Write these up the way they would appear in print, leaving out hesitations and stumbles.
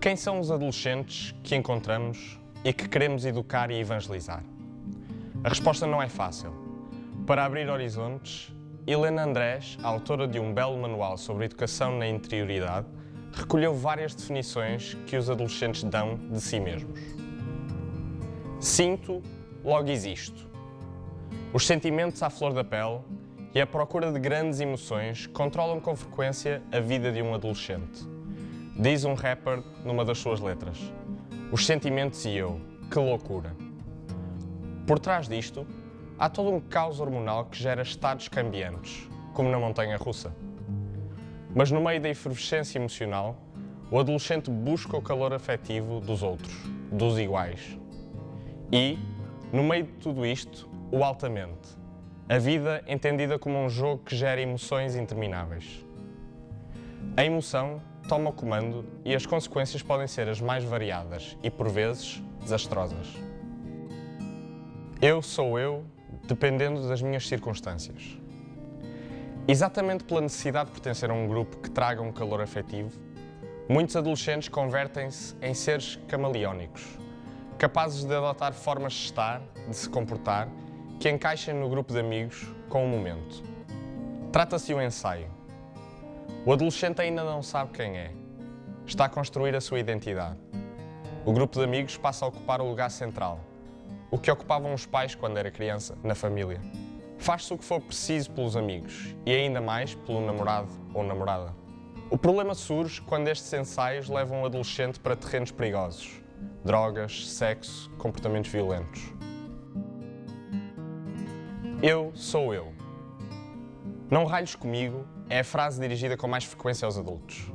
Quem são os adolescentes que encontramos e que queremos educar e evangelizar? A resposta não é fácil. Para abrir horizontes, Helena Andrés, autora de um belo manual sobre educação na interioridade, recolheu várias definições que os adolescentes dão de si mesmos. Sinto, logo existo. Os sentimentos à flor da pele e a procura de grandes emoções controlam com frequência a vida de um adolescente. Diz um rapper numa das suas letras: os sentimentos e eu, que loucura. Por trás disto, há todo um caos hormonal que gera estados cambiantes, como na montanha russa. Mas no meio da efervescência emocional, o adolescente busca o calor afetivo dos outros, dos iguais. E, no meio de tudo isto, o altamente. A vida entendida como um jogo que gera emoções intermináveis. A emoção toma o comando e as consequências podem ser as mais variadas e, por vezes, desastrosas. Eu sou eu, dependendo das minhas circunstâncias. Exatamente pela necessidade de pertencer a um grupo que traga um calor afetivo, muitos adolescentes convertem-se em seres camaleónicos, capazes de adotar formas de estar, de se comportar, que encaixem no grupo de amigos com o momento. Trata-se de um ensaio. O adolescente ainda não sabe quem é. Está a construir a sua identidade. O grupo de amigos passa a ocupar o lugar central, o que ocupavam os pais quando era criança, na família. Faz-se o que for preciso pelos amigos e ainda mais pelo namorado ou namorada. O problema surge quando estes ensaios levam o adolescente para terrenos perigosos: drogas, sexo, comportamentos violentos. Eu sou eu. Não ralhes comigo é a frase dirigida com mais frequência aos adultos.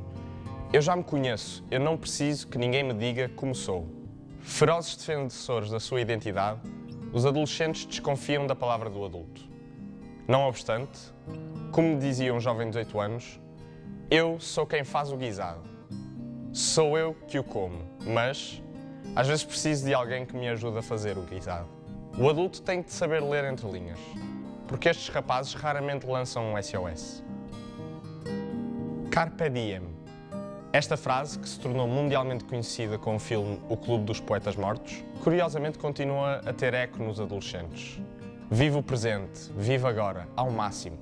Eu já me conheço, eu não preciso que ninguém me diga como sou. Ferozes defensores da sua identidade, os adolescentes desconfiam da palavra do adulto. Não obstante, como me dizia um jovem de 18 anos, eu sou quem faz o guisado. Sou eu que o como, mas às vezes preciso de alguém que me ajude a fazer o guisado. O adulto tem de saber ler entre linhas, porque estes rapazes raramente lançam um SOS. Carpe diem. Esta frase, que se tornou mundialmente conhecida com o filme O Clube dos Poetas Mortos, curiosamente continua a ter eco nos adolescentes. Vive o presente, vive agora, ao máximo.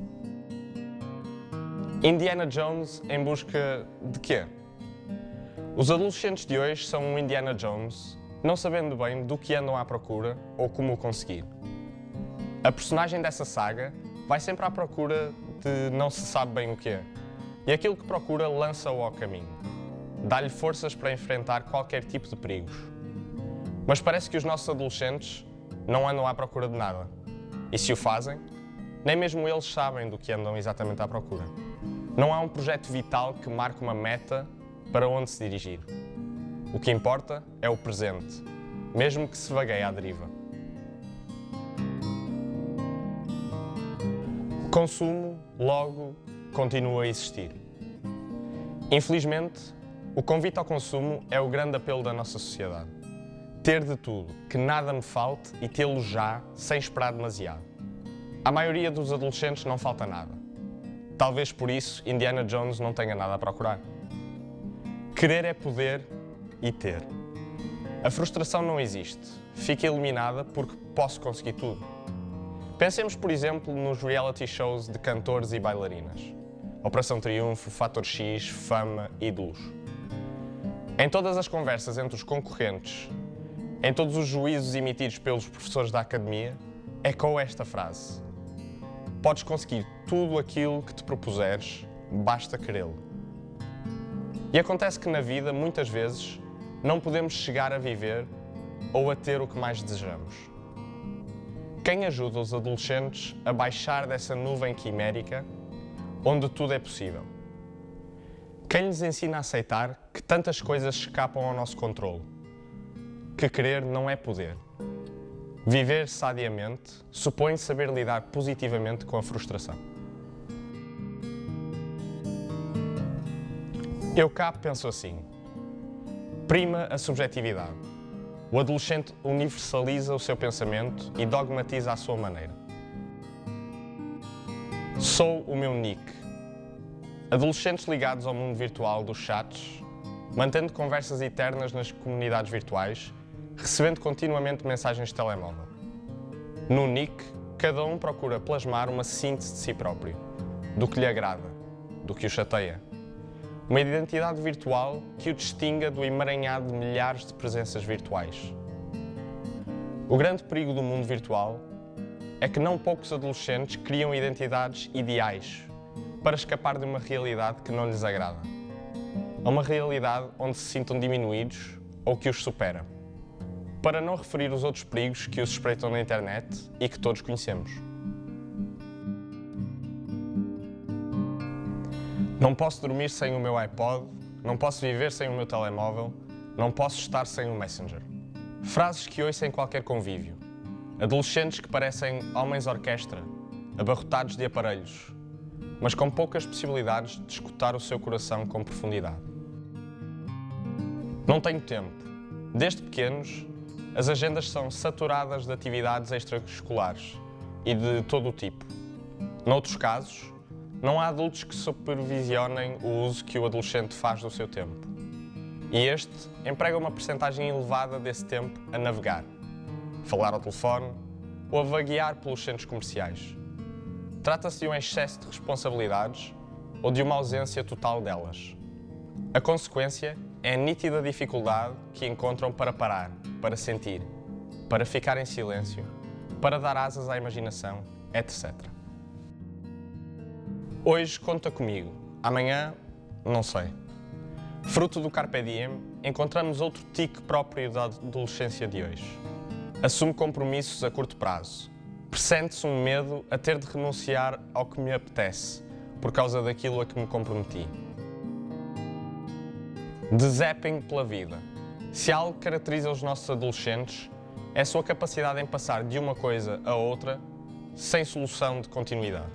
Indiana Jones em busca de quê? Os adolescentes de hoje são um Indiana Jones, não sabendo bem do que andam à procura ou como o conseguir. A personagem dessa saga vai sempre à procura de não se sabe bem o que é. E aquilo que procura lança-o ao caminho. Dá-lhe forças para enfrentar qualquer tipo de perigos. Mas parece que os nossos adolescentes não andam à procura de nada. E se o fazem, nem mesmo eles sabem do que andam exatamente à procura. Não há um projeto vital que marque uma meta para onde se dirigir. O que importa é o presente, mesmo que se vagueie à deriva. O consumo, logo, continua a existir. Infelizmente, o convite ao consumo é o grande apelo da nossa sociedade. Ter de tudo, que nada me falte e tê-lo já, sem esperar demasiado. À maioria dos adolescentes não falta nada. Talvez por isso Indiana Jones não tenha nada a procurar. Querer é poder e ter. A frustração não existe. Fica eliminada porque posso conseguir tudo. Pensemos, por exemplo, nos reality shows de cantores e bailarinas. Operação Triunfo, Fator X, Fama, Ídolos. Em todas as conversas entre os concorrentes, em todos os juízos emitidos pelos professores da academia, ecoa esta frase: podes conseguir tudo aquilo que te propuseres, basta querê-lo. E acontece que na vida, muitas vezes, não podemos chegar a viver ou a ter o que mais desejamos. Quem ajuda os adolescentes a baixar dessa nuvem quimérica onde tudo é possível? Quem lhes ensina a aceitar que tantas coisas escapam ao nosso controle? Que querer não é poder. Viver sadiamente supõe saber lidar positivamente com a frustração. Eu cá penso assim: prima a subjetividade. O adolescente universaliza o seu pensamento e dogmatiza à sua maneira. Sou o meu nick. Adolescentes ligados ao mundo virtual dos chats mantendo conversas eternas nas comunidades virtuais, recebendo continuamente mensagens de telemóvel. No Nick, cada um procura plasmar uma síntese de si próprio, do que lhe agrada, do que o chateia. Uma identidade virtual que o distinga do emaranhado de milhares de presenças virtuais. O grande perigo do mundo virtual é que não poucos adolescentes criam identidades ideais para escapar de uma realidade que não lhes agrada. A uma realidade onde se sintam diminuídos ou que os supera. Para não referir os outros perigos que os espreitam na internet e que todos conhecemos. Não posso dormir sem o meu iPod, não posso viver sem o meu telemóvel, não posso estar sem o Messenger. Frases que ouço em qualquer convívio. Adolescentes que parecem homens-orquestra, abarrotados de aparelhos, mas com poucas possibilidades de escutar o seu coração com profundidade. Não tenho tempo. Desde pequenos, as agendas são saturadas de atividades extraescolares e de todo o tipo. Noutros casos, não há adultos que supervisionem o uso que o adolescente faz do seu tempo. E este emprega uma percentagem elevada desse tempo a navegar, falar ao telefone ou a vaguear pelos centros comerciais. Trata-se de um excesso de responsabilidades ou de uma ausência total delas. A consequência é a nítida dificuldade que encontram para parar, para sentir, para ficar em silêncio, para dar asas à imaginação, etc. Hoje conta comigo, amanhã não sei. Fruto do Carpe Diem, encontramos outro tique próprio da adolescência de hoje. Assume compromissos a curto prazo. Pressente-se um medo a ter de renunciar ao que me apetece, por causa daquilo a que me comprometi. De zapping pela vida. Se algo caracteriza os nossos adolescentes, é a sua capacidade em passar de uma coisa a outra sem solução de continuidade.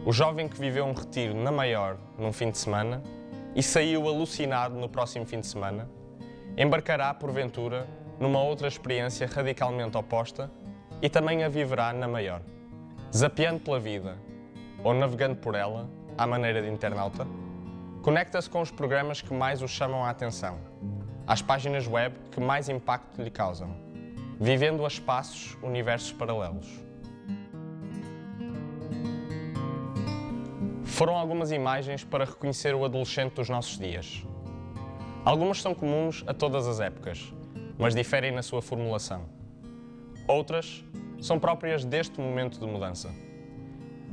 O jovem que viveu um retiro na maior num fim de semana e saiu alucinado no próximo fim de semana, embarcará, porventura, numa outra experiência radicalmente oposta e também a viverá na maior. Zapeando pela vida, ou navegando por ela, à maneira de internauta, conecta-se com os programas que mais o chamam a atenção, às páginas web que mais impacto lhe causam, vivendo a espaços, universos paralelos. Foram algumas imagens para reconhecer o adolescente dos nossos dias. Algumas são comuns a todas as épocas, mas diferem na sua formulação. Outras são próprias deste momento de mudança.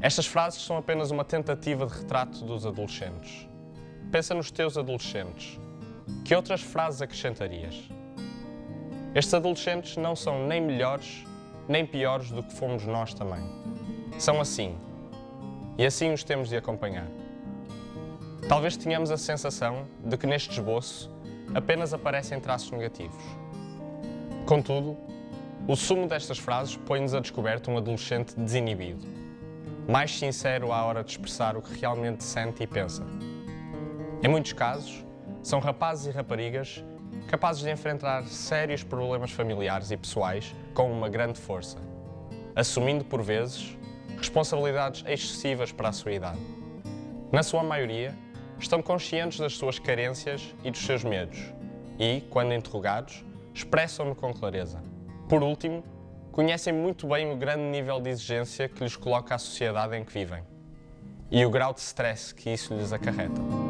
Estas frases são apenas uma tentativa de retrato dos adolescentes. Pensa nos teus adolescentes. Que outras frases acrescentarias? Estes adolescentes não são nem melhores, nem piores do que fomos nós também. São assim. E assim os temos de acompanhar. Talvez tenhamos a sensação de que neste esboço apenas aparecem traços negativos. Contudo, o sumo destas frases põe-nos a descoberto um adolescente desinibido, mais sincero à hora de expressar o que realmente sente e pensa. Em muitos casos, são rapazes e raparigas capazes de enfrentar sérios problemas familiares e pessoais com uma grande força, assumindo por vezes responsabilidades excessivas para a sua idade. Na sua maioria, estão conscientes das suas carências e dos seus medos e, quando interrogados, expressam-no com clareza. Por último, conhecem muito bem o grande nível de exigência que lhes coloca a sociedade em que vivem e o grau de stress que isso lhes acarreta.